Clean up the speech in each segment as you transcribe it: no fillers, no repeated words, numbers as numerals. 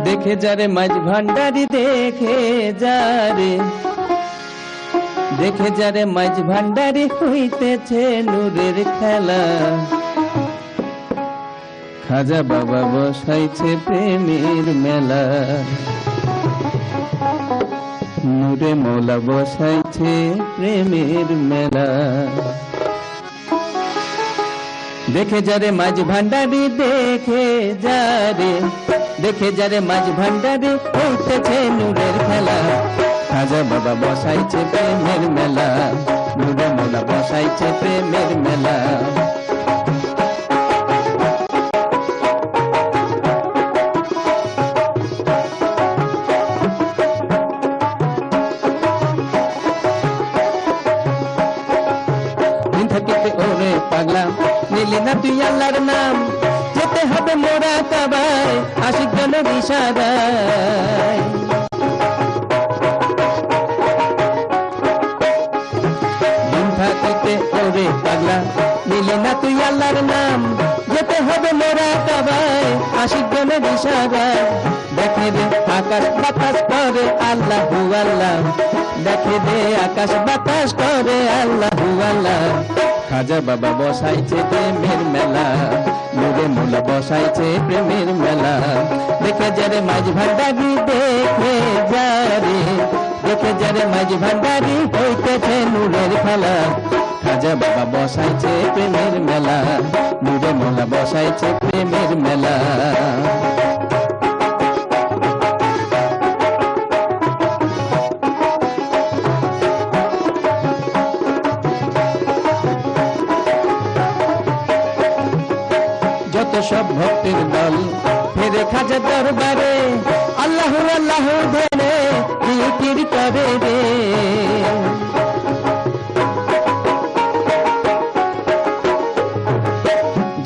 দেখে যারে মাঝ ভান্ডারি দেখে যারে মাঝ ভান্ডারি হইতেছে নূরের খেলা। খাজা বাবা বসাইছে প্রেমের মেলা, নূরে মৌলা বসাইছে প্রেমের মেলা। দেখে যারে মাঝ ভান্ডারি দেখে যারে মাঝ ভান্ডারি হইতেছে নূরের খেলা। খাজা বাবা বসাইছে প্রেমের মেলা, নূরে মৌলা বসাইছে প্রেমের মেলা। থাকিতে ওরে পাগলা নিলি না তুই আল্লাহর নাম, যেতে হবে মোরা কাবায় আশিক জনের ইশারায়। থাকিতে ওরে পাগলা নিলি না তুই আল্লাহর নাম, যেতে হবে মোরা কাবায় আশিক জনের ইশারায়। দেখে রে আকাশ বাতাস করে আল্লাহু আল্লাহ, দেখে রে আকাশ বাতাস করে আল্লাহু আল্লাহ। খাজা বাবা বসাইছে প্রেমের মেলা, নূরে মৌলা বসাইছে প্রেমের মেলা। দেখে যারে মাঝ ভান্ডারি দেখে যারে মাঝ ভান্ডারি হইতেছে নূরের খেলা। খাজা বাবা বসাইছে প্রেমের মেলা, নূরে মৌলা বসাইছে প্রেমের মেলা। যত সব ভক্তের দল ফেরে খাজা দরবারে, আল্লাহ আল্লাহ ধ্যানে জিকির করে রে।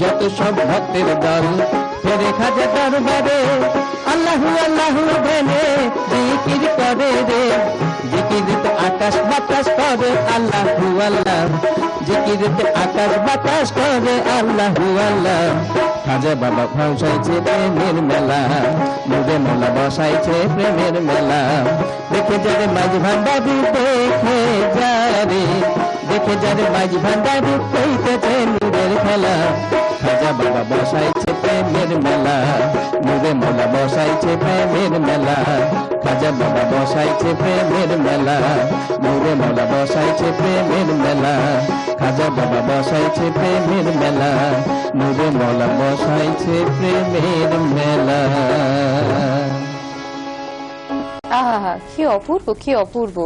যত সব ভক্তের দল ফেরে খাজা দরবারে, আল্লাহ আল্লাহ ধ্যানে জিকির করে রে। জিকিরিতে আকাশ বাতাস করে আল্লাহু আল্লাহ, জিকিরিতে আকাশ বাতাস করে আল্লাহু আল্লাহ। খাজা বাবা বসাইছে প্রেমের মেলা, নূরে মৌলা বসাইছে প্রেমের মেলা। দেখে যারে মাঝ ভান্ডারি দেখে যারে মাঝ ভান্ডারি হইতেছে নূরের খেলা। খাজা বাবা বসাইছে প্রেমের মেলা, নূরে মৌলা বসাইছে প্রেমের মেলা। খাজা বাবা বসাইছে প্রেমের মেলা, নূরে মৌলা বসাইছে প্রেমের মেলা। খাজা বাবা বসাইছে প্রেমের মেলা, নূরে মৌলা বসাইছে প্রেমের মেলা। আহা, কি অপূর্ব, কি অপূর্ব।